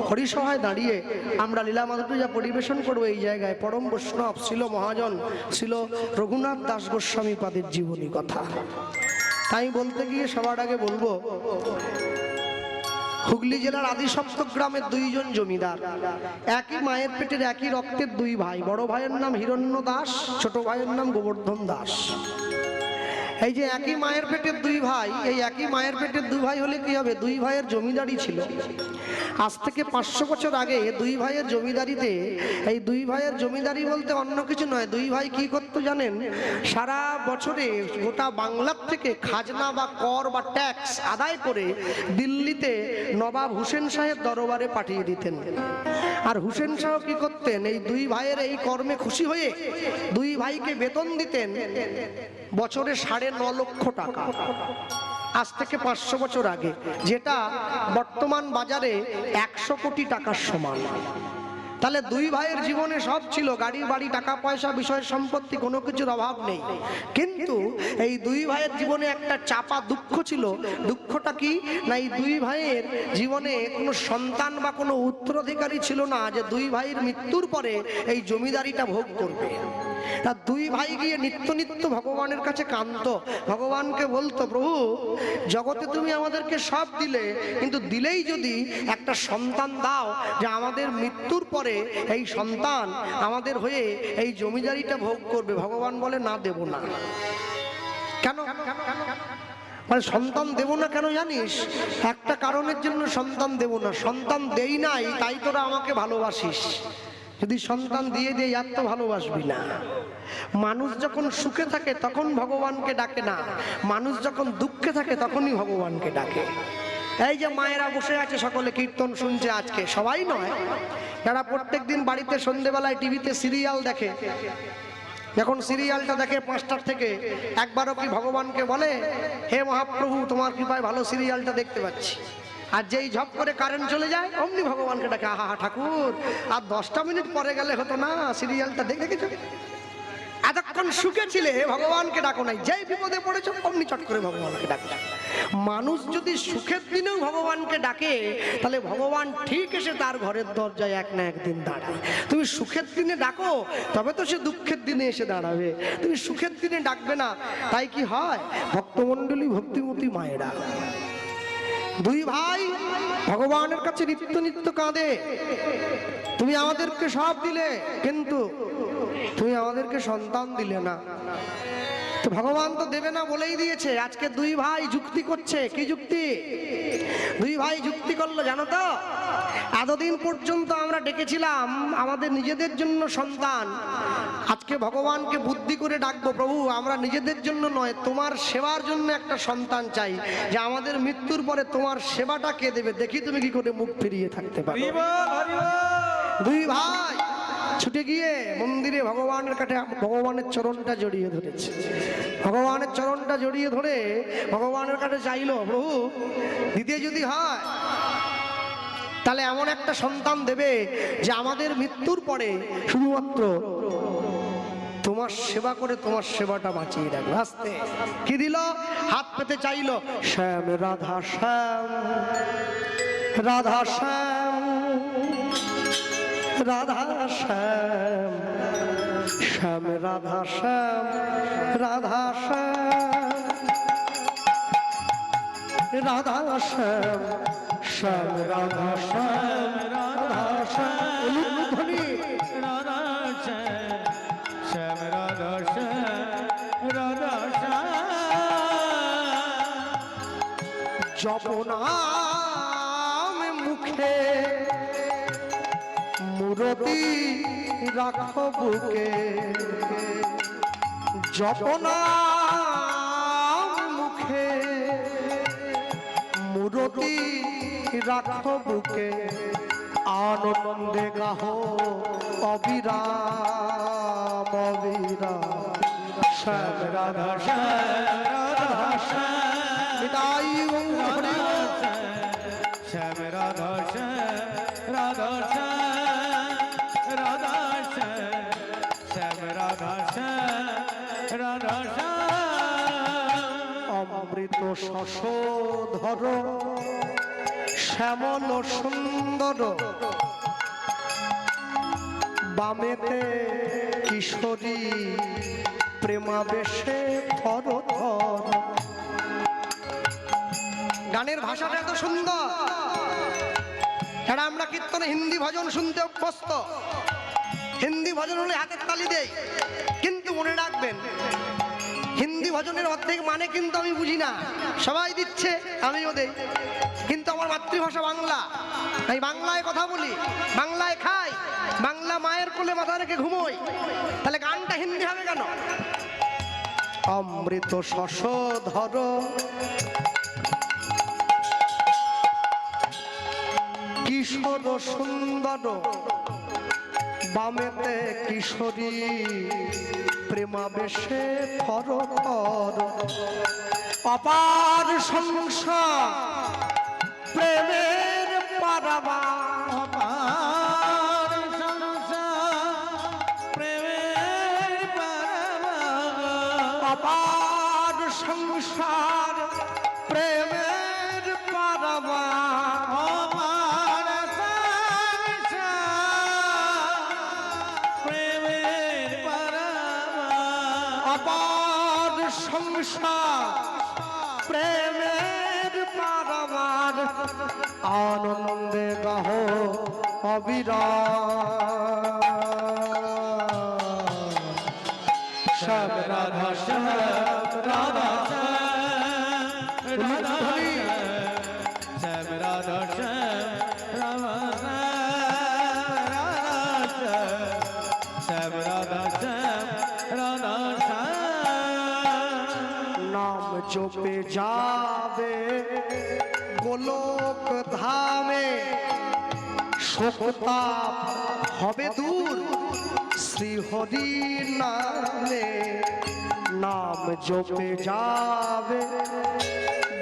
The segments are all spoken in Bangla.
হরিসভায় দাঁড়িয়ে আমরা লীলা মাধুর্য পরিবেশন করবো। এই জায়গায় পরম বৈষ্ণব ছিল মহাজন ছিল রঘুনাথ দাস গোস্বামী পাদের জীবনী কথা। তাই বলতে গিয়ে সবার আগে বলবো, হুগলি জেলার আদিসপ্তক গ্রামের দুইজন জমিদার, একই মায়ের পেটের একই রক্তের দুই ভাই। বড় ভাইয়ের নাম হিরণ্য দাস, ছোট ভাইয়ের নাম গোবর্ধন দাস। এই যে একই মায়ের পেটের দুই ভাই, এই একই মায়ের পেটের দুই ভাই হলে কি হবে, দুই ভাইয়ের জমিদারি ছিল। আজ থেকে 500 বছর আগে দুই ভাইয়ের জমিদারিতে, এই দুই ভাইয়ের জমিদারি বলতে অন্য কিছু নয়, দুই ভাই কি করতো জানেন, সারা বছরে গোটা বাংলার থেকে খাজনা বা কর বা ট্যাক্স আদায় করে দিল্লিতে নবাব হুসেন শাহের দরবারে পাঠিয়ে দিতেন। আর হুসেন শাহ কি করতেন, এই দুই ভাইয়ের এই কর্মে খুশি হয়ে দুই ভাইকে বেতন দিতেন বছরে 9.5 লক্ষ টাকা। আজ থেকে 500 বছর আগে, যেটা বর্তমান বাজারে 100 কোটি টাকার সমান। তাহলে দুই ভাইয়ের জীবনে সব ছিল, গাড়ি বাড়ি টাকা পয়সা বিষয় সম্পত্তি কোনো কিছুর অভাব নেই। কিন্তু এই দুই ভাইয়ের জীবনে একটা চাপা দুঃখ ছিল। দুঃখটা কি না, এই দুই ভাইয়ের জীবনে কোনো সন্তান বা কোনো উত্তরাধিকারী ছিল না, যে দুই ভাইয়ের মৃত্যুর পরে এই জমিদারিটা ভোগ করবে। তা দুই ভাই গিয়ে নিত্য নিত্য ভগবানের কাছে কাঁদতো, ভগবানকে বলতো, প্রভু জগতে তুমি আমাদেরকে সব দিলে, কিন্তু দিলেই যদি একটা সন্তান দাও, যে আমাদের মৃত্যুর পরে এই সন্তান আমাদের হয়ে এই জমিদারিটা ভোগ করবে। ভগবান বলে, না, দেব না। কেন মানে সন্তান দেব না কেন জানিস? একটা কারণের জন্য সন্তান দেব না, সন্তান দেই নাই তাই তোরা আমাকে ভালোবাসিস। যদি সন্তান দিয়ে দিয়ে আর তো ভালোবাসবি না। মানুষ যখন সুখে থাকে তখন ভগবানকে ডাকে না, মানুষ যখন দুঃখে থাকে তখনই ভগবানকে ডাকে। এই যে মায়েরা বসে আছে সকলে কীর্তন শুনছে আজকে, সবাই নয়, যারা প্রত্যেকদিন বাড়িতে সন্ধ্যেবেলায় টিভিতে সিরিয়াল দেখে, যখন সিরিয়ালটা দেখে 5টার থেকে, একবারও কি ভগবানকে বলে, হে মহাপ্রভু তোমার কৃপায় ভালো সিরিয়ালটা দেখতে পাচ্ছি? আর যেই ঝপ করে কারেন্ট চলে যায় অমনি ভগবানকে ডাকে, আহা ঠাকুর আর 10টা মিনিট পরে গেলে হতো না, সিরিয়ালটা দেখে গেছো। এতক্ষণ সুখে ছিলে, ভগবানকে ডাকো নাই, যেই বিপদে পড়েছো অমনি চট করে ভগবানকে ডাকো। মানুষ যদি সুখের দিনেও ভগবানকে ডাকে, তাহলে ভগবান ঠিক এসে তার ঘরের দরজায় এক না একদিন দাঁড়ায়। তুমি সুখের দিনে ডাকো, তবে তো সে দুঃখের দিনে এসে দাঁড়াবে। তুমি সুখের দিনে ডাকবে না, তাই কি হয়? ভক্তমণ্ডলী, ভক্তিমতী মায়েরা, দুই ভাই ভগবানের কাছে নিত্য নিত্য কাঁদে, তুমি আমাদেরকে সব দিলে, কিন্তু তুমি আমাদেরকে সন্তান দিলে না। তো ভগবান তো দেবে না বলেই দিয়েছে। আজকে দুই ভাই যুক্তি করছে। কি যুক্তি? দুই ভাই যুক্তি করলো জানো তো, এতদিন পর্যন্ত আমরা ডেকেছিলাম আমাদের নিজেদের জন্য সন্তান, আজকে ভগবানকে বুদ্ধি করে ডাকবো, প্রভু আমরা নিজেদের জন্য নয়, তোমার সেবার জন্য একটা সন্তান চাই, যে আমাদের মৃত্যুর পরে তোমার সেবাটা কে দেবে, দেখি তুমি কি করে মুখ ফিরিয়ে থাকতে পারো। দুই ভাই ছুটে গিয়ে মন্দিরে ভগবানের কাছে ভগবানের চরণটা জড়িয়ে ধরেছে। ভগবানের চরণটা জড়িয়ে ধরে ভগবানের কাছে চাইলো, প্রভু দিতে যদি হয় তাহলে এমন একটা সন্তান দেবে যে আমাদের মৃত্যুর পরে শুধুমাত্র তোমার সেবা করে তোমার সেবাটা বাঁচিয়ে রাখবে। আস্তে কি দিল? হাত পেতে চাইলো, শ্যাম রাধা শ্যাম, রাধা শ্যাম, রাধা শ্যাম, শ্যাম রাধা শ্যাম, রাধা শ্যাম, রাধা শ্যাম, শ্যাম রাধা শ্যাম, রাধা শ্যাম, রাধা শ্যাম, শ্যাম রাধা শ্যাম, রাধা শ্যাম। জপনাম মুখে মূরতি রাখো বুকে, জপনাম মুখে মূরতি রাখো বুকে, আনন্দে গাহো অবিরাম অবিরাম, শ্যাম রাধা শ্যাম, রাধা শ্যাম, বিদায় শ্যাম রাধা শ্যাম, রাধা শ্যাম, রাধা শ্যাম, শ্যাম রাধা শ্যাম, রাধা শ্যাম। অমৃত শশধর শ্যামল সুন্দর বামেতে কিশোরী প্রেমাবেশে থর থর। গানের ভাষাটা এত সুন্দর, এটা আমরা কীর্তনে হিন্দি ভজন শুনতে অভ্যস্ত। হিন্দি ভজন হলে হাতের তালি দেই, কিন্তু মনে রাখবেন হিন্দি ভজনের অর্ধেক মানে কিন্তু আমি বুঝি না। সবাই দিচ্ছে, আমিও দেই, কিন্তু আমার মাতৃভাষা বাংলা, তাই বাংলায় কথা বলি, বাংলায় খাই, বাংলা মায়ের কোলে মাথা রেখে ঘুমোই। তাহলে গানটা হিন্দি হবে কেন? অমৃত শশধর কিশোর সুন্দর বামেতে কিশোরী প্রেমাবেশে থর থর। অপার সংসার প্রেমের পারাবা, অপার সংসার প্রেমের পারাবা, অপার সংসার প্রেমের পারাবা। অপার সংসার প্রেমের পারাবা, অপার সংসার প্রেমের পারাবার। আনন্দে গাহ অবিরাম শ্যাম রাধা শ্যাম রাধা শ্যাম রাধা শ্যাম রাধা শ্যাম রাধা শ্যাম রাধা শ্যাম রাধা শ্যাম। নাম জপে যাবে গোলক ধামে, শোকতাপ হবে দূর শ্রীহরি নামে। নাম জপে যাবে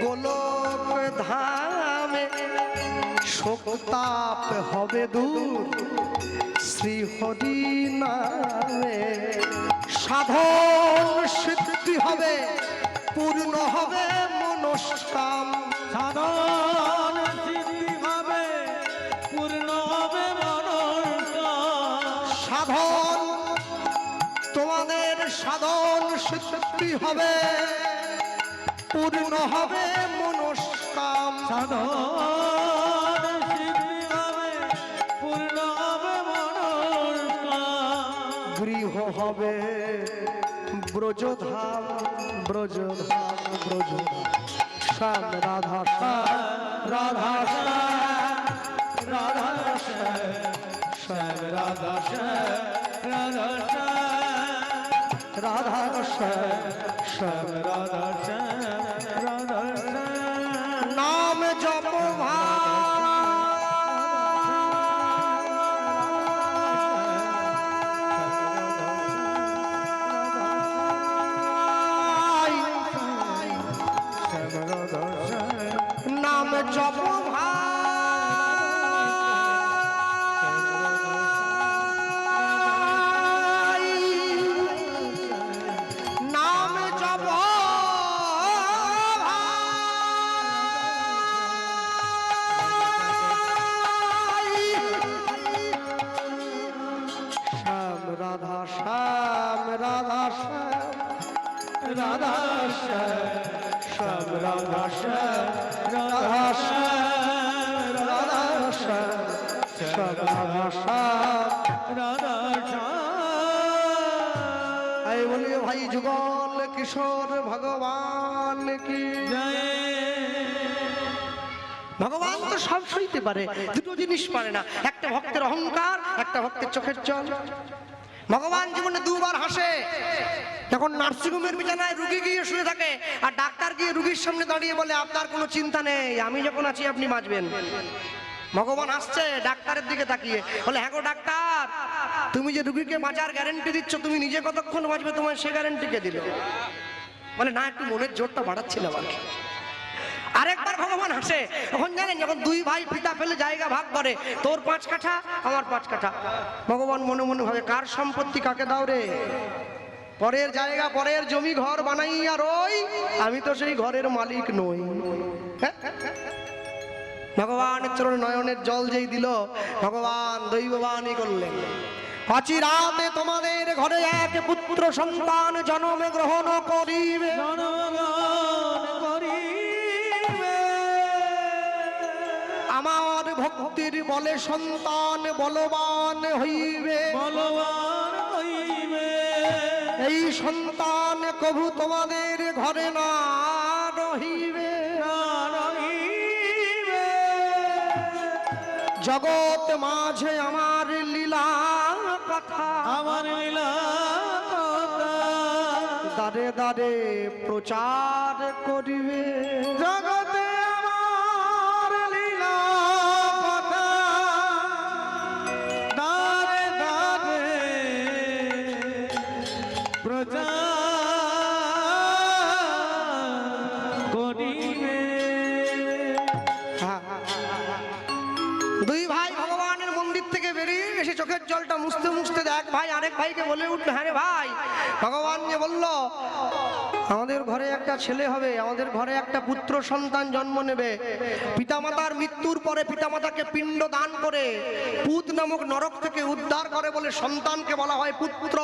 গোলক ধামে, শোকতাপ হবে দূর শ্রীহরি নামে। সাধন সিদ্ধি হবে, পূর্ণ হবে মনস্কাম। সাধন সিদ্ধি হবে, পূর্ণ হবে মনোরম। সাধন তোমাদের সাধন সিদ্ধি হবে, পূর্ণ হবে মনস্কাম। সাধন সিদ্ধি হবে, পূর্ণ হবে মনোরম। গৃহ হবে ব্রজধাম, ব্রজধাম, ব্রজধাম। শ্যাম রাধা শ্যাম রাধা শ্যাম রাধা শ্যাম শ্যাম রাধা শ্যাম রাধা শ্যাম রাধা শ্যাম শ্যাম। রাধা শ্যাম রাধা শ্যাম। নাম জপ ভাই, নাম জপ ভাই, নাম জপ ভাই। শ্যাম রাধা শ্যাম রাধা শ্যাম রাধা শ্যাম শ্যাম রাধা শ্যাম রাধা শ্যাম রাধা শ্যাম শ্যাম রাধা শ্যাম। রাধা শ্যাম। এই বলিए ভাই যুগল কিশোর ভগবান কি জয়। ভগবান তো সব সইতে পারে, দুটো জিনিস পারে না, একটা ভক্তের অহংকার, একটা ভক্তের চোখের জল। ভগবান জীবনে দুবার হাসে, যখন নার্সিংহোমের বিছানায় রুগী গিয়ে শুয়ে থাকে আর ডাক্তার গিয়ে রুগীর সামনে দাঁড়িয়ে বলে আপনার কোনো চিন্তা নেই, আমি যখন আছি আপনি বাঁচবেন। ভগবান আসছে ডাক্তারের দিকে তাকিয়ে বলে হ্যাঁ গো ডাক্তার, তুমি যে রুগীকে বাঁচার গ্যারেন্টি দিচ্ছ, তুমি নিজে কতক্ষণ বাঁচবে তোমার সে গ্যারেন্টি কে দিল? বলে না, একটু মনের জোরটা বাড়াচ্ছিলাম আর কি। আরেকবার ভগবান হাসে, তখন জানেন যখন দুই ভাই পিতা ফেলে জায়গা ভাগ করে, তোর 5 কাঠা আমার 5 কাঠা। ভগবান মনে মনে ভাবে কার সম্পত্তি কাকে দাও রে? পরের জায়গা পরের জমি ঘর বানাইয়া রই, আমি তো সেই ঘরের মালিক নই। ভগবানের চরণে নয়নের জল যেই দিল, ভগবান দৈববাণী করলেন, অচিরাতে তোমাদের ঘরে এক পুত্র সন্তান জন্ম গ্রহণ করিবে। জনগণ করিবে। আমার ভক্তির বলে সন্তান বলবান হইবে। বলবান হইবে। এই সন্তান কভু তোমাদের ঘরে না রহিবে। জগৎ মাঝে আমার লীলা কথা, আমার লীলা কথা দারে দারে প্রচার করিবে। জগতে আমার লীলা কথা দারে দারে প্রচার করিবে। দুই ভাই ভগবানের মন্দির থেকে বেরিয়ে এসে চোখের জলটা মুছতে মুছতে এক ভাই আরেক ভাইকে বলে উঠল, হ্যাঁ রে ভাই, ভগবান যে বলল আমাদের ঘরে একটা ছেলে হবে, আমাদের ঘরে একটা পুত্র সন্তান জন্ম নেবে। পিতামাতার মৃত্যুর পরে পিতামাতাকে পিণ্ড দান করে পুত নামক নরক থেকে উদ্ধার করে বলে সন্তানকে বলা হয় পুত্র।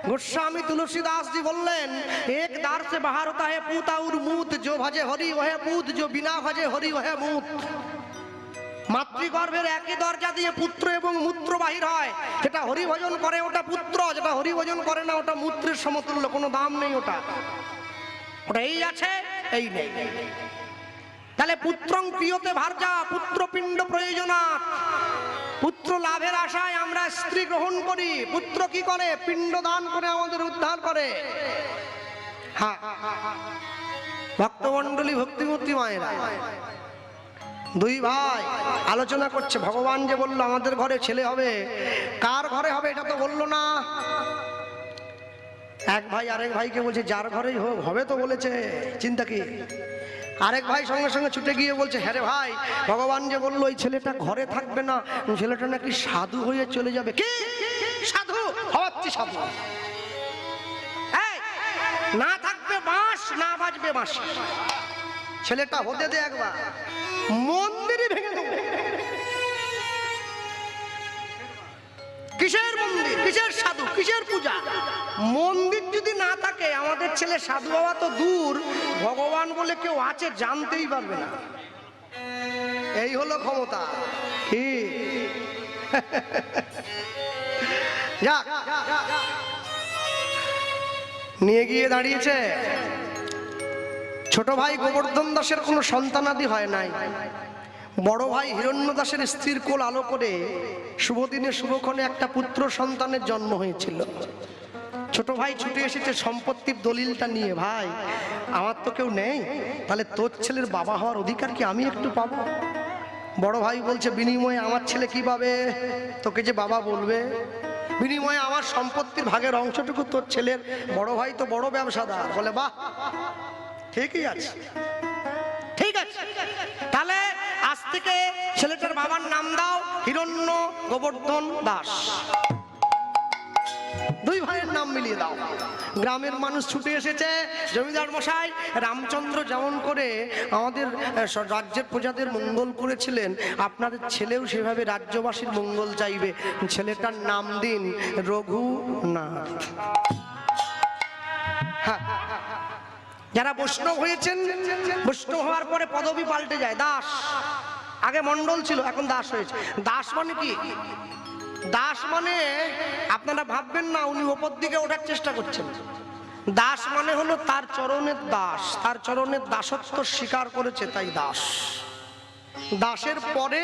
गोस्वामी तुलसीदास जी बोलें, एक दार से बाहर होता है पूत और मूत, जो भजे हरि वह पूत, जो बिना भजे हरि वह मूत। মাতৃগর্ভের একই দরজা দিয়ে পুত্র এবং মূত্র বাহির হয়। যেটা হরি ভজন করে ওটা পুত্র, যেটা হরি ভজন করে না ওটা মূত্রের সমতুল্য, কোনো দাম নেই ওটা। ওটা এই আছে এই নেই। তাহলে পুত্রং প্রিয়তে ভার্যা, পুত্রপিণ্ড প্রয়োজনাৎ। পুত্র লাভের আশায় আমরা স্ত্রী গ্রহণ করি। পুত্র কি করে? পিণ্ড দান করে আমাদের উদ্ধার করে। হ্যাঁ, ভক্তমণ্ডলী ভক্তিমূর্তি মায়েরা, দুই ভাই আলোচনা করছে। ভগবান যে বললো আমাদের ঘরে ছেলে হবে, কার ঘরে হবে এটা তো বললো না। এক ভাই আরেক ভাইকে বলছে যার ঘরেই হোক হবে তো বলেছে, চিন্তা কি। আরেক ভাই সঙ্গে সঙ্গে ছুটে গিয়ে বলছে, হ্যাঁ রে ভাই, ভগবান যে বললো এই ছেলেটা ঘরে থাকবে না, ছেলেটা নাকি সাধু হয়ে চলে যাবে। কি সাধু হওয়াচ্ছি? সাধু না থাকবে বাঁশ, না বাজবে বাঁশ। ছেলেটা হতে দে একবার, মন্দিরই ভেঙে দেবো। কিসের মন্দির, কিসের সাধু, কিসের পূজা? মন্দির যদি না থাকে আমাদের ছেলে সাধু বাবা তো দূর, ভগবান বলে কেউ আছে জানতেই পারবে না। এই হলো ক্ষমতা। কি যাক, নিয়ে গিয়ে দাঁড়িয়েছে। ছোট ভাই গোবর্ধন দাসের কোনো সন্তানাদি হয় নাই। বড় ভাই হিরণ্য দাসের স্ত্রীর কোল আলো করে শুভদিনে শুভক্ষণে একটা পুত্র সন্তানের জন্ম হয়েছিল। ছোট ভাই ছুটে এসেছে সম্পত্তির দলিলটা নিয়ে, ভাই আমার তো কেউ নেই, তাহলে তোর ছেলের বাবা হওয়ার অধিকার কি আমি একটু পাবো? বড় ভাই বলছে, বিনিময়ে আমার ছেলে কি পাবে? তোকে যে বাবা বলবে, বিনিময়ে আমার সম্পত্তির ভাগের অংশটুকু তোর ছেলের। বড় ভাই তো বড় ব্যবসাদার, বলে বাহ ঠিকই আছে, ঠিক আছে, তাহলে আজ থেকে ছেলেটার বাবার নাম দাও হিরণ্য গোবর্ধন দাস। দুই ভাইয়ের নাম মিলিয়ে দাও। গ্রামের মানুষ ছুটে এসেছে, জমিদার মশাই রামচন্দ্র যেমন করে আমাদের রাজ্যের প্রজাদের মঙ্গল করেছিলেন, আপনাদের ছেলেও সেভাবে রাজ্যবাসীর মঙ্গল চাইবে। ছেলেটার নাম দিন রঘুনাথ। হ্যাঁ, যারা বৈষ্ণব হয়েছেন, বৈষ্ণব হওয়ার পরে পদবি পাল্টে যায়, দাস। আগে মন্ডল ছিল, এখন দাস হয়েছে। দাস মানে কি? দাস মানে আপনারা ভাববেন না উনি ওপর দিকে ওঠার চেষ্টা করছেন। দাস মানে হলো তার চরণের দাস, তার চরণের দাসত্ব স্বীকার করেছে, তাই দাস। দাসের পরে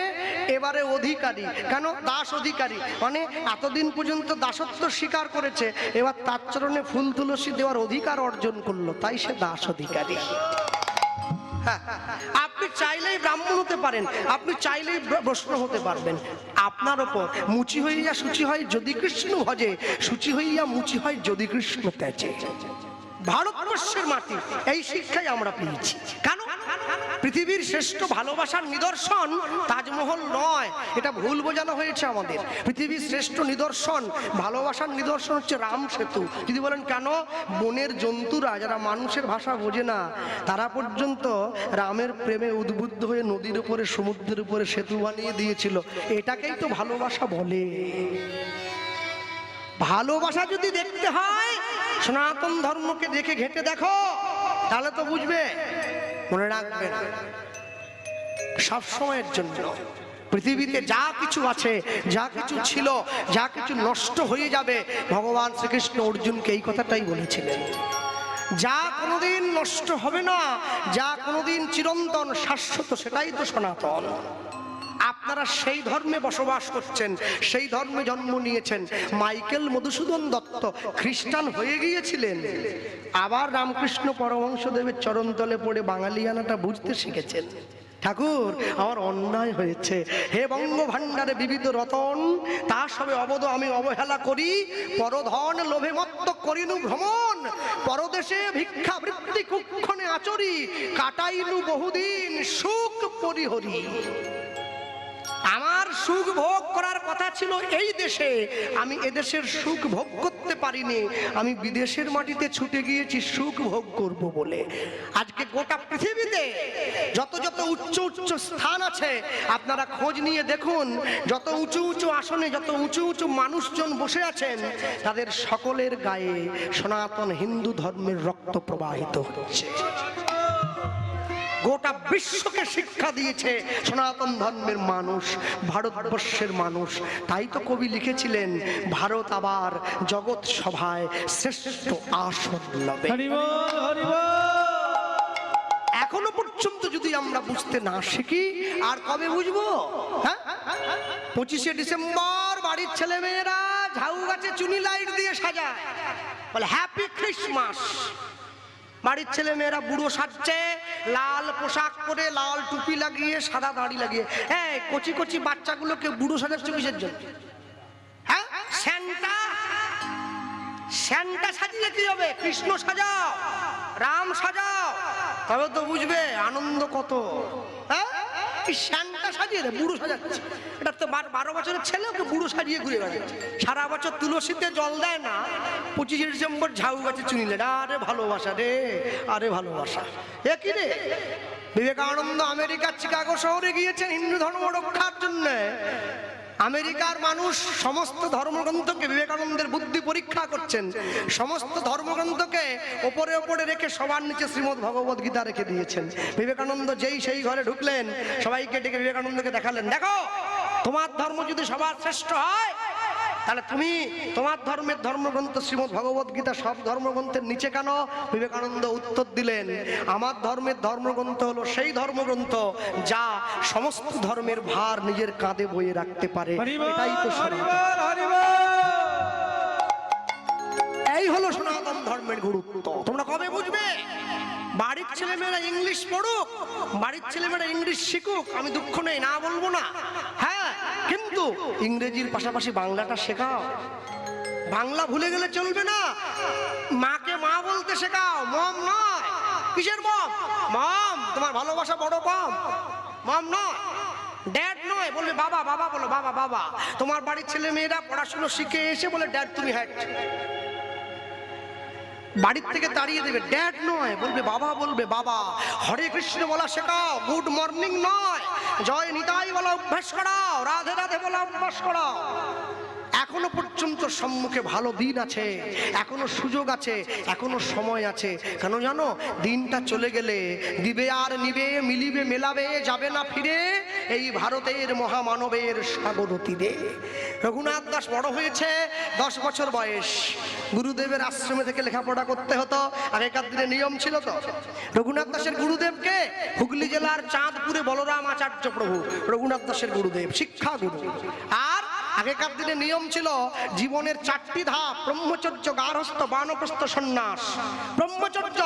এবারে অধিকারী। কেন দাস অধিকারী? মানে এতদিন পর্যন্ত দাসত্ব স্বীকার করেছে, এবার তার চরণে ফুল তুলসী দেওয়ার অধিকার অর্জন করলো, তাই সে দাস অধিকারী। আপনি চাইলেই ব্রাহ্মণ হতে পারেন, আপনি চাইলেই বৈষ্ণব হতে পারবেন, আপনার ওপর। মুচি হইয়া শুচি হয় যদি কৃষ্ণ ভজে, শুচি হইয়া মুচি হয় যদি কৃষ্ণ তেজে। ভারতবর্ষের মাটি এই শিক্ষাই আমরা পেয়েছি। কেন পৃথিবীর শ্রেষ্ঠ ভালোবাসার নিদর্শন তাজমহল নয়, এটা ভুল বোঝানো হয়েছে আমাদের। পৃথিবীর শ্রেষ্ঠ নিদর্শন, ভালোবাসার নিদর্শন হচ্ছে রাম সেতু। যদি বলেন কেন? বনের জন্তুরা যারা মানুষের ভাষা বোঝে না, তারা পর্যন্ত রামের প্রেমে উদ্বুদ্ধ হয়ে নদীর উপরে, সমুদ্রের উপরে সেতু বানিয়ে দিয়েছিল। এটাকেই তো ভালোবাসা বলে। ভালোবাসা যদি দেখতে হয় সনাতন ধর্মকে দেখে ঘেঁটে দেখো, তাহলে তো বুঝবে। মনে রাখবেন, সব সময়ের জন্য পৃথিবীতে যা কিছু আছে, যা কিছু ছিল, যা কিছু নষ্ট হয়ে যাবে, ভগবান শ্রীকৃষ্ণ অর্জুনকে এই কথাটাই বলেছিলেন। যা কোনোদিন নষ্ট হবে না, যা কোনোদিন চিরন্তন শাশ্বত, সেটাই তো সনাতন। আপনারা সেই ধর্মে বসবাস করছেন, সেই ধর্মে জন্ম নিয়েছেন। মাইকেল মধুসূদন দত্ত খ্রিস্টান হয়ে গিয়েছিলেন, আবার রামকৃষ্ণ পরমহংসদেবের চরণতলে পড়ে বাঙালিয়ানাটা বুঝতে শিখেছেন। ঠাকুর, আমার অন্যায় হয়েছে, হে বঙ্গভাণ্ডারে বিবিধ রতন, তা সবে অবদ আমি অবহেলা করি, পরধন লোভে মত্ত করিনু ভ্রমণ, পরদেশে ভিক্ষা বৃত্তি কুক্ষণে আচরি, কাটাইনু বহুদিন সুখ পরিহরি। আমার সুখ ভোগ করার কথা ছিল এই দেশে, আমি এদেশের সুখ ভোগ করতে পারিনি, আমি বিদেশের মাটিতে ছুটে গিয়েছি সুখ ভোগ করব বলে। আজকে গোটা পৃথিবীতে যত যত উচ্চ উচ্চ স্থান আছে, আপনারা খোঁজ নিয়ে দেখুন, যত উঁচু উঁচু আসনে যত উঁচু উঁচু মানুষজন বসে আছেন, তাদের সকলের গায়ে সনাতন হিন্দু ধর্মের রক্ত প্রবাহিত হচ্ছে। গোটা বিশ্বকে শিক্ষা দিয়েছে সনাতন ধর্মের মানুষ, ভারতবর্ষের মানুষ। তাই তো কবি লিখেছিলেন, ভারত আবার জগৎ সভায় শ্রেষ্ঠ আসন লবে। এখনো পর্যন্ত যদি আমরা বুঝতে না শিখি, আর কবে বুঝবো? হ্যাঁ, 25শে ডিসেম্বর বাড়ির ছেলে মেয়েরা ঝাউ গাছে চুনি লাইট দিয়ে সাজায়, বলে হ্যাপি ক্রিসমাস। বাড়ির ছেলে মেয়েরা বুড়ো সাজছে, লাল পোশাক পরে, লাল টুপি লাগিয়ে, সাদা দাড়ি লাগিয়ে। হ্যাঁ, কচি কচি বাচ্চাগুলোকে বুড়ো সাজাচ্ছে কিসের জন্য? হ্যাঁ, স্যান্টা সাজিয়ে কি হবে? কৃষ্ণ সাজাও, রাম সাজাও, তবে তো বুঝবে আনন্দ কত। হ্যাঁ, স্যান্টা সাজিয়ে দে, বুড়ো সাজাচ্ছে। এটা তো 12 বছরের ছেলে, ওকে বুড়ো সাজিয়ে ঘুরে বেড়াচ্ছে। সারা বছর তুলসীতে জল দেয় না, 25শে ডিসেম্বর ঝাউ গাছে চুনিলে। আরে ভালোবাসা রে, আরে ভালোবাসা। এ কি রে? বিবেকানন্দ আমেরিকার চিকাগো শহরে গিয়েছেন হিন্দু ধর্ম রক্ষার জন্য। আমেরিকার মানুষ সমস্ত ধর্মগ্রন্থকে, বিবেকানন্দের বুদ্ধি পরীক্ষা করছেন, সমস্ত ধর্মগ্রন্থকে ওপরে ওপরে রেখে সবার নিচে শ্রীমদ্ ভগবত গীতা রেখে দিয়েছেন। বিবেকানন্দ যেই সেই ঘরে ঢুকলেন, সবাইকে ডেকে বিবেকানন্দকে দেখালেন, দেখো তোমার ধর্ম যদি সবার শ্রেষ্ঠ হয়, তাহলে তুমি তোমার ধর্মের ধর্মগ্রন্থ শ্রীমদ্ ভগবত গীতা সব ধর্মগ্রন্থের নিচে কেন? বিবেকানন্দ উত্তর দিলেন, আমার ধর্মের ধর্মগ্রন্থ হলো সেই ধর্মগ্রন্থ যা সমস্ত ধর্মের ভার নিজের কাঁধে বয়ে রাখতে পারে। এটাই তো সনাতন, এই হলো সনাতন ধর্মের গুরুত্ব। তোমরা কবে বুঝবে? বাড়ির ছেলেমেয়েরা ইংলিশ পড়ুক, বাড়ির ছেলেমেয়েরা ইংলিশ শিখুক, আমি দুঃখ নেই, না বলবো না। হ্যাঁ, কিন্তু ইংরেজির পাশাপাশি বাংলাটা শেখাও। বাংলা ভুলে গেলে চলবে না। মাকে মা বলতে শেখাও, মম নয়। কিসের মম? মম, তোমার ভালোবাসা বড় কম। মম নয়, ড্যাড নয়, বলবে বাবা। বাবা বলো, বাবা বাবা। তোমার বাড়ির ছেলে মেয়েরা পড়াশুনো শিখে এসে বলে ড্যাড তুমি হ্যাড, বাড়ির থেকে তাড়িয়ে দেবে। ড্যাড নয়, বলবে বাবা, বলবে বাবা। হরে কৃষ্ণ বলা শেখাও, গুড মর্নিং নয়, জয় নিতাই বলা অভ্যাস করাও, রাধে রাধে বলা অভ্যাস করাও। এখনো পর্যন্ত সম্মুখে ভালো দিন আছে, এখনো সুযোগ আছে, এখনো সময় আছে। কেন জানো? দিনটা চলে গেলে দিবে আর নিবে, মিলিবে মেলাবে, যাবে না ফিরে এই ভারতের মহামানবের সাগর তীরে। রঘুনাথ দাস বড় হয়েছে, 10 বছর বয়স। গুরুদেবের আশ্রমে থেকে লেখাপড়া করতে হতো, আগেকার দিনে নিয়ম ছিল তো। রঘুনাথ দাসের গুরুদেবকে হুগলি জেলার চাঁদপুরে বলরাম আচার্য প্রভু রঘুনাথ দাসের গুরুদেব, শিক্ষা গুরু। আর আগেকার দিনে নিয়ম ছিল জীবনের 4টি ধাপ, ব্রহ্মচর্য, গার্হস্থ্য, বানপ্রস্থ, সন্ন্যাস। ব্রহ্মচর্য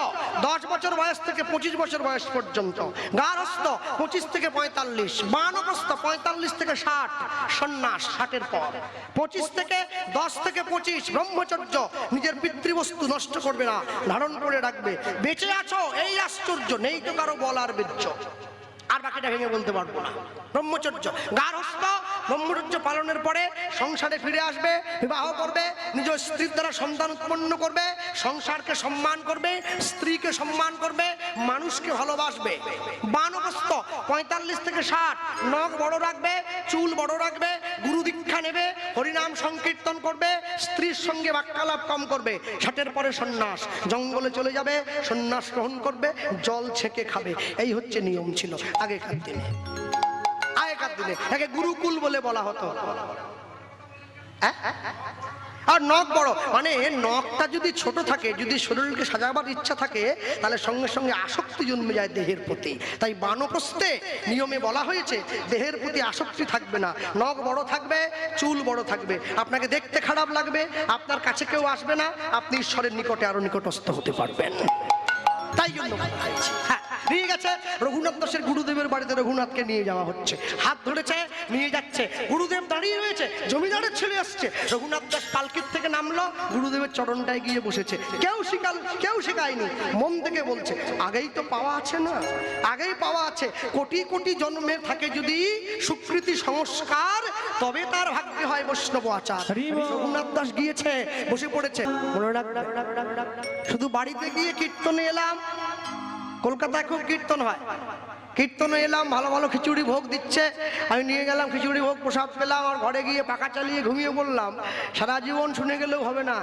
10 বছর বয়স থেকে 25 বছর বয়স পর্যন্ত, গার্হস্থ্য 25 থেকে 45, বানপ্রস্থ 45 থেকে 60, সন্ন্যাস 60-এর পর। 25 থেকে 10 থেকে 25 ব্রহ্মচর্য, নিজের পিতৃবস্তু নষ্ট করবে না, ধারণ করে রাখবে। বেঁচে আছো এই আশ্চর্য, নেই তো কারো বলার বীর্য। আর বাকিটা ভেঙে বলতে পারবো না। ব্রহ্মচর্য, গার্হস্থ্য ব্রহ্মচর্য পালনের পরে সংসারে ফিরে আসবে, বিবাহ করবে, নিজ স্ত্রীর দ্বারা সন্তান উৎপন্ন করবে, সংসারকে সম্মান করবে, স্ত্রীকে সম্মান করবে, মানুষকে ভালোবাসবে। বানপ্রস্থ 45 থেকে 60, নখ বড় রাখবে, চুল বড় রাখবে, গুরু দীক্ষা নেবে, হরিনাম সংকীর্তন করবে, স্ত্রীর সঙ্গে বাক্যালাপ কম করবে। 60-এর পরে সন্ন্যাস, জঙ্গলে চলে যাবে, সন্ন্যাস গ্রহণ করবে, জল ছেঁকে খাবে। এই হচ্ছে নিয়ম ছিল আগেকার দিনে। আগেকার দিনে একে গুরুকুল বলে বলা হতো। আর নখ বড় মানে নখটা যদি ছোট থাকে, যদি শরীরকে সাজাবার ইচ্ছা থাকে, তাহলে সঙ্গে সঙ্গে আসক্তি জন্মে যায় দেহের প্রতি। তাই বানপ্রস্থে নিয়মে বলা হয়েছে দেহের প্রতি আসক্তি থাকবে না, নখ বড় থাকবে, চুল বড় থাকবে, আপনাকে দেখতে খারাপ লাগবে, আপনার কাছে কেউ আসবে না, আপনি ঈশ্বরের নিকটে আরো নিকটস্থ হতে পারবেন। তাই জন্য হ্যাঁ, নিয়ে গেছে রঘুনাথ দাসের গুরুদেবের বাড়িতে, রঘুনাথকে নিয়ে যাওয়া হচ্ছে, হাত ধরেছে নিয়ে যাচ্ছে, গুরুদেব দাঁড়িয়ে রয়েছে, জমিদারের ছেলে আসছে, রঘুনাথ দাস পালকির থেকে নামলো, গুরুদেবের চরণটায় গিয়ে বসেছে। কেউ শেখায়নি, মন থেকে বলছে আগেই তো পাওয়া আছে না, আগেই পাওয়া আছে। কোটি কোটি জন্মের থাকে যদি সুকৃতি সংস্কার, তবে তার ভাগ্যে হয় বৈষ্ণব আচার। রঘুনাথ দাস গিয়েছে, বসে পড়েছে, শুধু বাড়িতে গিয়ে কীর্তনে এলাম, কলকাতায় খুব কীর্তন হয়, কীর্তনে এলাম, ভালো ভালো খিচুড়ি ভোগ দিচ্ছে, আমি নিয়ে গেলাম, খিচুড়ি ভোগ প্রসাদ পেলাম, আর ঘরে গিয়ে পাখা চালিয়ে ঘুমিয়ে পড়লাম। সারা জীবন শুনে গেলেও হবে না,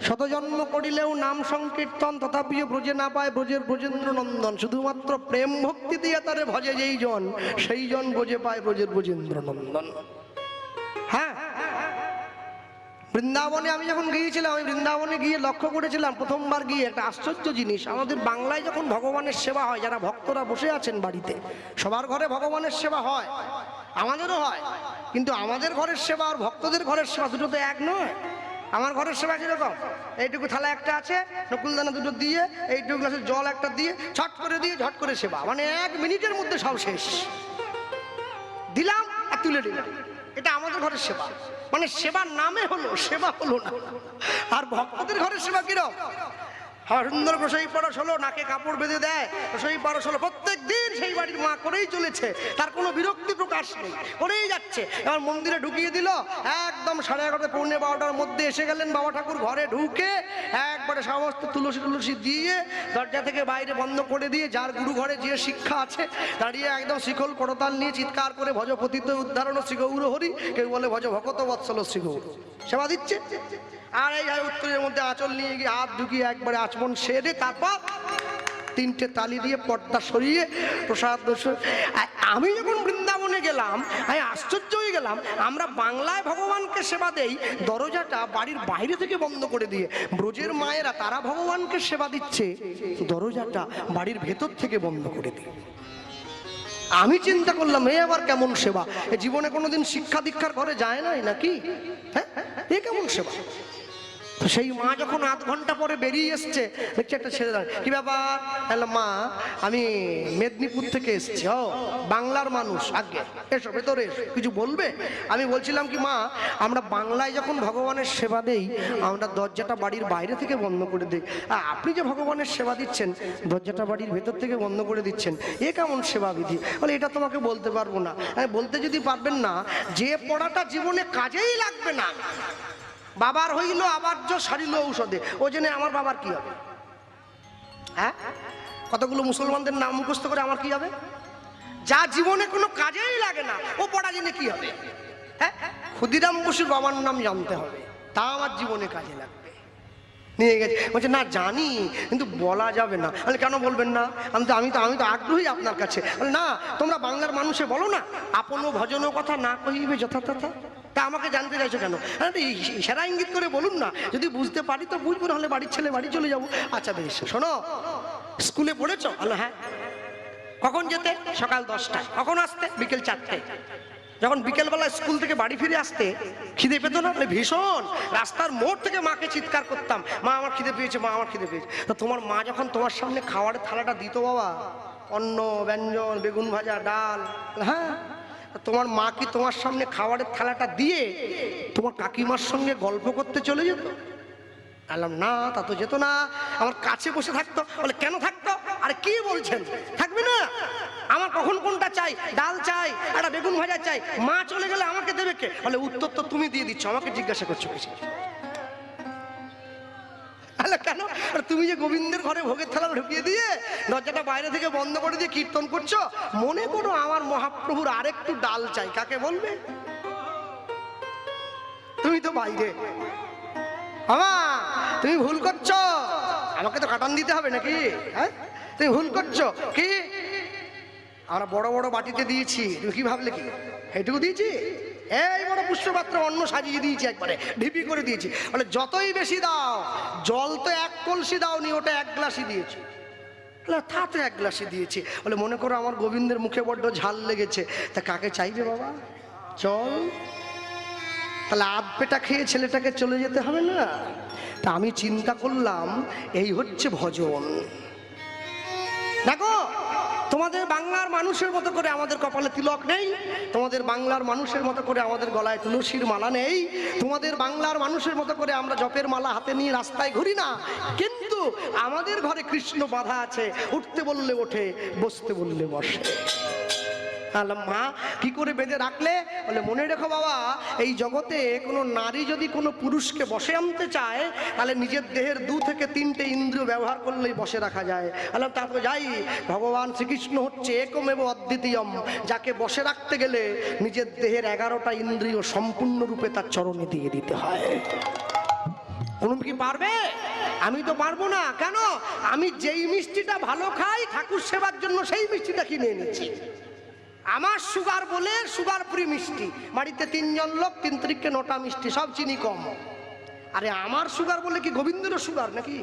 শত জন্ম করিলেও নাম সংকীর্তন, তথাপিও ব্রজে না পায় ব্রজের ব্রজেন্দ্র নন্দন। শুধুমাত্র প্রেম ভক্তি দিয়ে তারে ভজে যেই জন, সেই জন ব্রজে পায় ব্রজের ব্রজেন্দ্র নন্দন। হ্যাঁ, বৃন্দাবনে আমি যখন গিয়েছিলাম, আমি বৃন্দাবনে গিয়ে লক্ষ্য করেছিলাম, প্রথমবার গিয়ে একটা আশ্চর্য জিনিস। আমাদের বাংলায় যখন ভগবানের সেবা হয়, যারা ভক্তরা বসে আছেন বাড়িতে, সবার ঘরে ভগবানের সেবা হয়, আমাদেরও হয়, কিন্তু আমাদের ঘরের সেবা আর ভক্তদের ঘরের সেবা দুটো তো এক নয়। আমার ঘরের সেবা কিরকম, এইটুকু থালা একটা আছে, নকুলদানা দুটো দিয়ে, এইটুকু গ্লাসের জল একটা দিয়ে, ছট করে দিয়ে ঝট করে সেবা, মানে 1 মিনিটের মধ্যে সব শেষ, দিলাম আর তুলে দিলাম। এটা আমাদের ঘরের সেবা, মানে সেবার নামে হলো, সেবা হলো না। আর ভক্তদের ঘরের সেবা কিরকম, সুন্দর গোসাই পরশ হলো, নাকে কাপড় বেঁধে দেয়, গোসাই পরশ হলো, প্রত্যেক দিন সেই বাড়ির মা করেই চলেছে, তার কোনো বিরক্তি প্রকাশ নেই, করেই যাচ্ছে। এবার মন্দিরে ঢুকিয়ে দিল, একদম 11:30 পৌনে 12টার মধ্যে এসে গেলেন বাবা ঠাকুর, ঘরে ঢুকে একবারে সমস্ত তুলসী দিয়ে দরজা থেকে বাইরে বন্ধ করে দিয়ে, যার গুরু ঘরে যে শিক্ষা আছে দাঁড়িয়ে একদম শিকল করতাল নিয়ে চিৎকার করে ভজপতিত উদ্ধারণ শ্রী গৌর হরি, কেউ বলে ভজ ভকত বৎসল শ্রী গৌর, সেবা দিচ্ছে। আর এই উত্তরের মধ্যে আঁচল নিয়ে গিয়ে হাত ঢুকিয়ে একবারে আচমন সেরে, তারপর 3টে তালি দিয়ে পর্দা সরিয়ে প্রসাদ। আমি যখন বৃন্দাবনে গেলাম, আমি আশ্চর্য হয়ে গেলাম, আমরা বাংলায় ভগবানকে সেবা দেই, দরজাটা বাড়ির বাইরে থেকে বন্ধ করে দিয়ে, ব্রজের মায়েরা তারা ভগবানকে সেবা দিচ্ছে, দরজাটা বাড়ির ভেতর থেকে বন্ধ করে দিই। আমি চিন্তা করলাম, এ আবার কেমন সেবা, এ জীবনে কোনোদিন শিক্ষা দীক্ষার ঘরে যায় নাই নাকি, হ্যাঁ, এ কেমন সেবা। তো সেই মা যখন আধ ঘন্টা পরে বেরিয়ে এসছে, দেখছি একটা ছেলে দাঁড়িয়ে, কি ব্যাপার? মা আমি মেদিনীপুর থেকে এসছি। ও বাংলার মানুষ, আগে এসো ভেতরে এসো, কিছু বলবে? আমি বলছিলাম কি মা, আমরা বাংলায় যখন ভগবানের সেবা দেই, আমরা দরজাটা বাড়ির বাইরে থেকে বন্ধ করে দিই, আপনি যে ভগবানের সেবা দিচ্ছেন দরজাটা বাড়ির ভেতর থেকে বন্ধ করে দিচ্ছেন, এ কেমন সেবা বিধি? বলে এটা তোমাকে বলতে পারবো না। বলতে যদি পারবেন না, যে পড়াটা জীবনে কাজেই লাগবে না, বাবার হইল আবার্য সারিল ঔষধে, ও জেনে আমার বাবার কি হবে? হ্যাঁ, কতগুলো মুসলমানদের নাম মুখস্থ করে আমার কি হবে? যা জীবনে কোনো কাজেই লাগে না, ও পড়া জেনে কি হবে? হ্যাঁ, ক্ষুদিরাম বসুর বাবার নাম জানতে হবে, তা আমার জীবনে কাজে লাগবে। নিয়ে গেছে, বলছে না জানি, কিন্তু বলা যাবে না। বলে কেন বলবেন না? আমি তো আগ্রহী আপনার কাছে। বলে না, তোমরা বাংলার মানুষে বলো না, আপন ভজন কথা না কহিবে যথাযথা। তা আমাকে জানতে চাইছো কেন? ইশারা ইঙ্গিত করে বলুন না, যদি বুঝতে পারি তো বুঝবো, নাহলে বাড়ির ছেলে বাড়ি চলে যাবো। আচ্ছা বেশ, শোনো, স্কুলে পড়েছো? বলো হ্যাঁ। কখন যেতে? সকাল 10টায়। কখন আসতে? বিকেল 4টায়। যখন বিকেলবেলা স্কুল থেকে বাড়ি ফিরে আসতে খিদে পেতো না? ভীষণ। রাস্তার মোড় থেকে মাকে চিৎকার করতাম, মা আমার খিদে পেয়েছে, মা আমার খিদে পেয়েছে। তা তোমার মা যখন তোমার সামনে খাওয়ারের থালাটা দিত বাবা, অন্ন ব্যঞ্জন, বেগুন ভাজা, ডাল, হ্যাঁ, তোমার মা কি তোমার সামনে খাবারের থালাটা দিয়ে তোমার কাকিমার সঙ্গে গল্প করতে চলে যেত? বললাম না, তা তো যেত না, আমার কাছে বসে থাকতো। বলে কেন থাকতো? আরে কি বলছেন, থাকবে না? আমার কখন কোনটা চাই, ডাল চাই, একটা বেগুন ভাজা চাই, মা চলে গেলে আমাকে দেবে কে? বলে উত্তর তো তুমি দিয়ে দিচ্ছ, আমাকে জিজ্ঞাসা করছো বেশি। কেন? তুমি যে গোবিন্দের ঘরে ভোগের থালা ঢুকিয়ে দিয়ে দরজাটা বাইরে থেকে বন্ধ করে দিয়ে কীর্তন করছো, মনে করো আমার মহাপ্রভুর আরেকটু ডাল চাই, কাকে বলবে? তুমি তো বাইরে। বাবা তুমি ভুল করছো, আমাকে তো কাটান দিতে হবে নাকি? হ্যাঁ তুমি ভুল করছো। কি আমরা বড় বড় বাটিতে দিয়েছি, তুমি কি ভাবলে কি এইটুকু দিয়েছি? এই বড় পুষ্পপাত্র অন্ন সাজিয়ে দিয়েছি, একবারে ঢিপি করে দিয়েছি। বলে যতই বেশি দাও, জল তো এক কলসি দাওনি, ওটা এক গ্লাসই দিয়েছি। তা তো এক গ্লাসই দিয়েছি। বলে মনে করো আমার গোবিন্দের মুখে বড্ড ঝাল লেগেছে, তা কাকে চাইবে বাবা? চল, তাহলে আধ পেটা খেয়ে ছেলেটাকে চলে যেতে হবে না? তা আমি চিন্তা করলাম এই হচ্ছে ভজন। দেখো তোমাদের বাংলার মানুষের মতো করে আমাদের কপালে তিলক নেই, তোমাদের বাংলার মানুষের মতো করে আমাদের গলায় তুলসীর মালা নেই, তোমাদের বাংলার মানুষের মতো করে আমরা জপের মালা হাতে নিয়ে রাস্তায় ঘুরি না, কিন্তু আমাদের ঘরে কৃষ্ণ বাঁধা আছে, উঠতে বললে ওঠে, বসতে বললে বসে। মা কি করে বেঁধে রাখলে? বলে মনে রেখো বাবা, এই জগতে কোনো নারী যদি কোনো পুরুষকে বসে আনতে চায়, তাহলে নিজের দেহের 2 থেকে 3টে ইন্দ্রিয় ব্যবহার করলেই বসে রাখা যায়। তারপর যাই, ভগবান শ্রীকৃষ্ণ হচ্ছে একমেব অদ্বিতীয়ম, যাকে বসে রাখতে গেলে নিজের দেহের 11টা ইন্দ্রিয় সম্পূর্ণরূপে তার চরণে দিয়ে দিতে হয়। কোন কি পারবে? আমি তো পারবো না। কেন? আমি যেই মিষ্টিটা ভালো খাই ঠাকুর সেবার জন্য সেই মিষ্টিটা কিনে এনেছি। আমার সুগার বলে সুগার ফ্রি মিষ্টি, বাড়িতে 3 জন লোক, 3 3কে 9টা মিষ্টি, সব চিনি কম। আরে আমার সুগার বলে কি গোবিন্দেরও সুগার নাকি?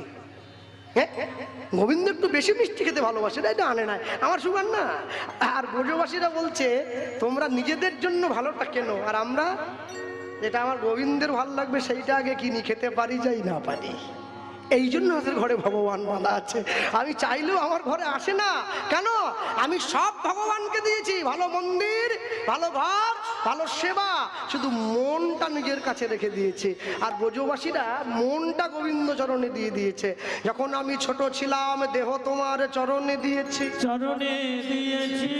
গোবিন্দ একটু বেশি মিষ্টি খেতে ভালোবাসে, এটা আনে নাই, আমার সুগার না। আর ব্রজবাসীরা বলছে তোমরা নিজেদের জন্য ভালোটা কেন, আর আমরা যেটা আমার গোবিন্দের ভালো লাগবে সেইটা আগে কিনি, খেতে পারি যাই না পারি। এই জন্য আমাদের ঘরে ভগবান বাঁধা আছে। আমি চাইলেও আমার ঘরে আসে না। কেন? আমি সব ভগবানকে দিয়েছি, ভালো মন্দির, ভালো ঘর, ভালো সেবা, শুধু মনটা নিজের কাছে রেখে দিয়েছি। আর ব্রজবাসীরা মনটা গোবিন্দ চরণে দিয়ে দিয়েছে। যখন আমি ছোট ছিলাম দেহ তোমার চরণে দিয়েছি, চরণে দিয়েছি।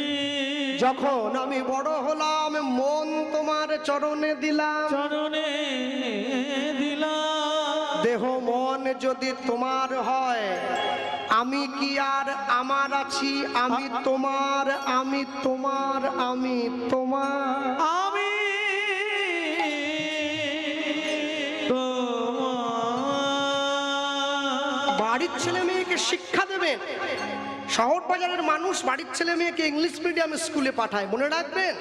যখন আমি বড় হলাম মন তোমার চরণে দিলাম, চরণে দিলাম। দেহ মন যদি তোমার হয়, আমি কি আর আমার আছি? আমি তোমার, আমি তোমার, আমি তোমার, আমি বাড়ির ছেলে মেয়েকে শিক্ষা দেবেন। শহর বাজারের মানুষ বাড়ির ছেলে মেয়েকে ইংলিশ মিডিয়াম স্কুলে পাঠায়, মনে রাখবেন।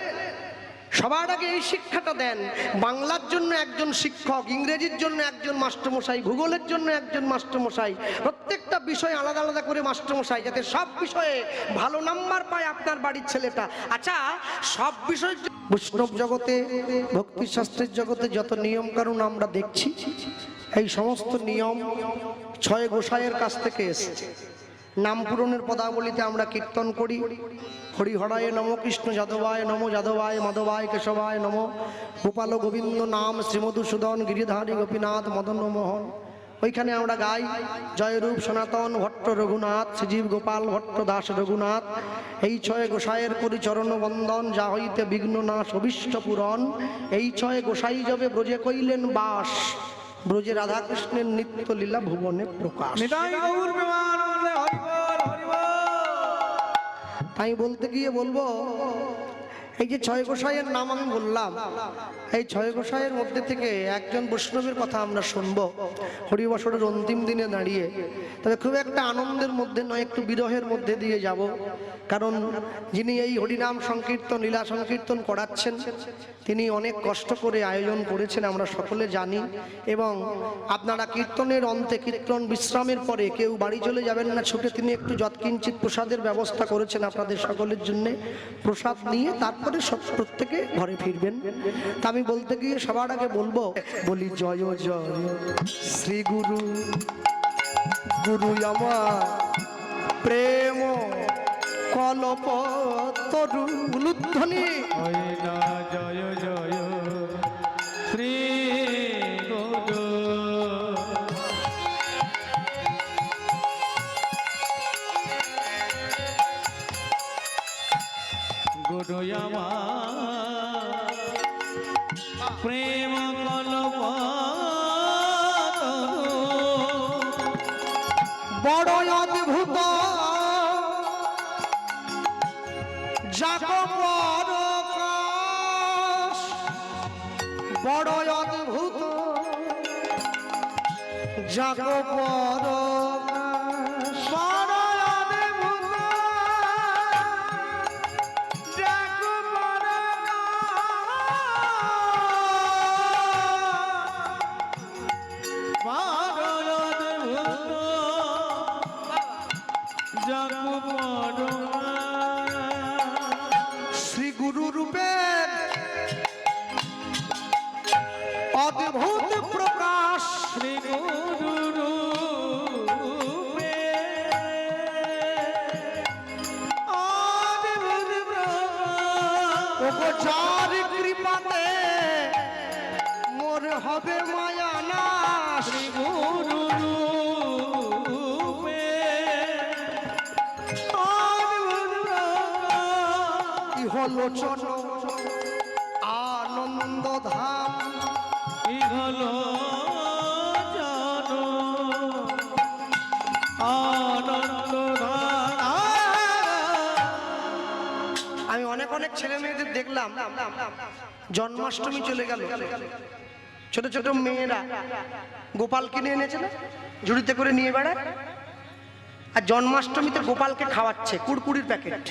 সবার আগে এই শিক্ষাটা দেন, বাংলার জন্য একজন শিক্ষক, ইংরেজির জন্য একজন মাস্টারমশাই, ভূগোলের জন্য একজন মাস্টারমশাই, প্রত্যেকটা বিষয় আলাদা আলাদা করে মাস্টারমশাই, যাতে সব বিষয়ে ভালো নাম্বার পায় আপনার বাড়ির ছেলেটা। আচ্ছা, সব বিষয় বৈষ্ণব জগতে, ভক্তি শাস্ত্রের জগতে যত নিয়ম কানুন আমরা দেখছি, এই সমস্ত নিয়ম 6 গোসাইয়ের কাছ থেকে এসেছে। নাম পূরণের পদাবলিতে আমরা কীর্তন করি, হরিহরায় নম, কৃষ্ণ যাদবায় নম, যাদবায় মাধবায় কেশবায় নম, গোপাল গোবিন্দ নাম, শ্রীমধুসূদন গিরিধারী গোপীনাথ মদন মোহন। ওইখানে আমরা গাই জয়রূপ সনাতন ভট্ট রঘুনাথ, শ্রীজীব গোপাল ভট্ট দাস রঘুনাথ। এই 6 গোসাইয়ের করি চরণ বন্দন, যা হইতে বিঘ্ন নাশ অভীষ্ট পূরণ। এই 6 গোসাই যবে ব্রজে কইলেন বাস, ব্রজে রাধাকৃষ্ণের নিত্য লীলা ভুবনে প্রকাশ। আমি বলতে গিয়ে বলবো, এই যে 6 গোসাইয়ের নাম আমি বললাম, এই 6 গোসাইয়ের মধ্যে থেকে একজন বৈষ্ণবের কথা আমরা শুনবো হরিবসরের অন্তিম দিনে দাঁড়িয়ে। তবে খুব একটা আনন্দের মধ্যে নয়, একটু বিরহের মধ্যে দিয়ে যাব। কারণ যিনি এই হরিনাম সংকীর্তন, লীলা সংকীর্তন করাচ্ছেন, তিনি অনেক কষ্ট করে আয়োজন করেছেন, আমরা সকলে জানি। এবং আপনারা কীর্তনের অন্তে, কীর্তন বিশ্রামের পরে কেউ বাড়ি চলে যাবেন না ছুটে, তিনি একটু যৎকিঞ্চিত প্রসাদের ব্যবস্থা করেছেন আপনাদের সকলের জন্য। প্রসাদ নিয়ে তারপরে সব প্রত্যেকে ঘরে ফিরবেন। তা আমি বলতে গিয়ে সবার আগে বলি জয় জয় শ্রী গুরু, গুরু আমার প্রেম কলপ তরু। উলুধ্বনি জয় জয় শ্রী গুরু। প্রেম কল্প বড় অদ্ভুত যাকো পরকাশ, বড় অদ্ভুত যাকো পরকাশ, বড় অদ্ভুত যাকো শ্রী গুরু রূপের অদ্ভুত প্রকাশ, শ্রী গুরু রূপে অদ্ভুত প্রকাশ। ওগো যার কৃপাতে মোর হবে মায়া নাশ, শ্রী গুরু রূপে অদ্ভুত প্রকাশ। ইহলোচন আনন্দ ধাম, কি হলো জানো আনন্দ আমি অনেক অনেক ছেলে মেয়েদের দেখলাম জন্মাষ্টমী চলে গেল, ছোট ছোট মেয়েরা গোপাল কিনে এনেছে না, ঝুড়িতে করে নিয়ে বেড়ায়, আর জন্মাষ্টমীতে গোপালকে খাওয়াচ্ছে কুড়কুড়ির প্যাকেট।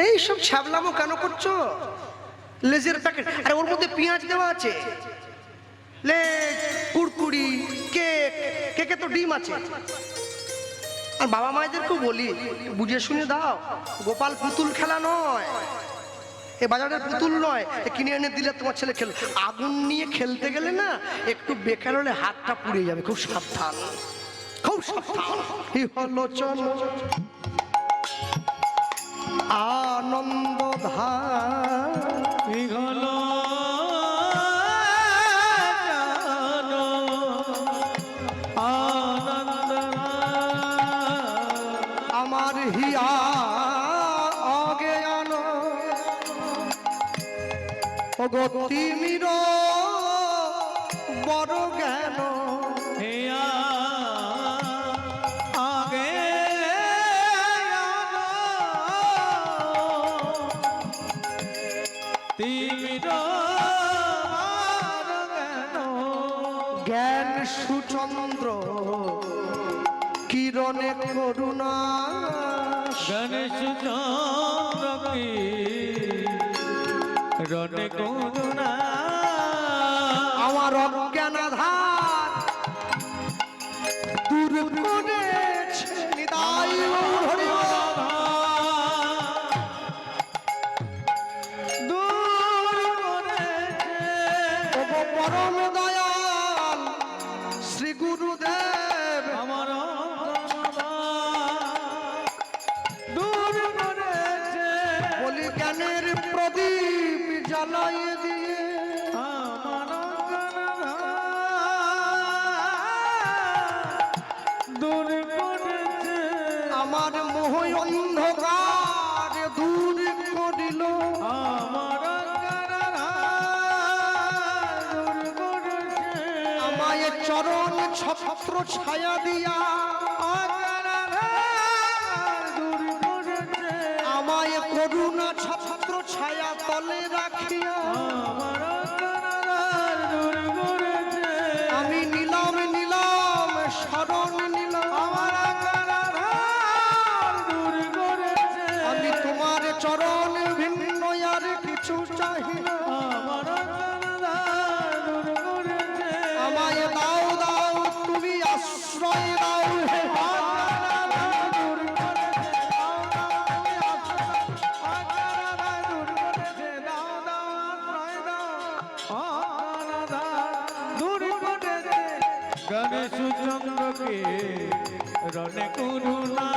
এই সব ছ্যাবলামো কেন করছো? লেজের প্যাকেট, আর ওর মধ্যে পেঁয়াজ দেওয়া আছে, লেজ, কুড়কুড়ি, কেক, কেকে তো ডিম আছে। আর বাবা মায়েদেরকেও বলি বুঝে শুনে দাও, গোপাল পুতুল খেলা নয়, এ বাজারের পুতুল নয়, এ কিনে এনে দিলে তোমার ছেলে খেল। আগুন নিয়ে খেলতে গেলে না একটু বেকার হলে হাতটা পুড়ে যাবে, খুব সাবধান, খুব সাবধান। ইহলোচন আনন্দ ধাম, কি হলো জানো আনন্দ আমার হিয়া অজ্ঞান ওগো তিমির বড় জ্ঞান, হেয়া আগে জ্ঞান সুচন্দ্র কিরণে করুণা, গণেশ চন্দ্র কি রনে করুণা আমার অজ্ঞানাধার দূর করেছে নিতাই হরি বল। ওগো পরম দয়াল শ্রী গুরুদেব, আমার দূর করেছে বলি জ্ঞানের প্রদীপ জ্বালাইয়ে দিয়ে আমার দূর করেছে আমার মোহ অন্ধকার দূর করিল, আমার দূর করেছে আমায় চরণ ছত্র ছায়া দিয়া, দূর করেছে আমায় করুণা ছত্র ছায়া তলে রাখিয়া, আমার দূর করেছে আমি নিলাম নিলাম শরণ নিলাম, দূর করেছে আমি তোমার চরণ ভিন্ন আর কিছু চাহি না, আমার দূর করেছে আমায় দাও দাও তুমি আশ্রয় দাও হে দূর করেছে দূর করেছে দাও দাও আশ্রয় দাও দূর করেছে গণেশ চন্দ্রকে রনে করুণা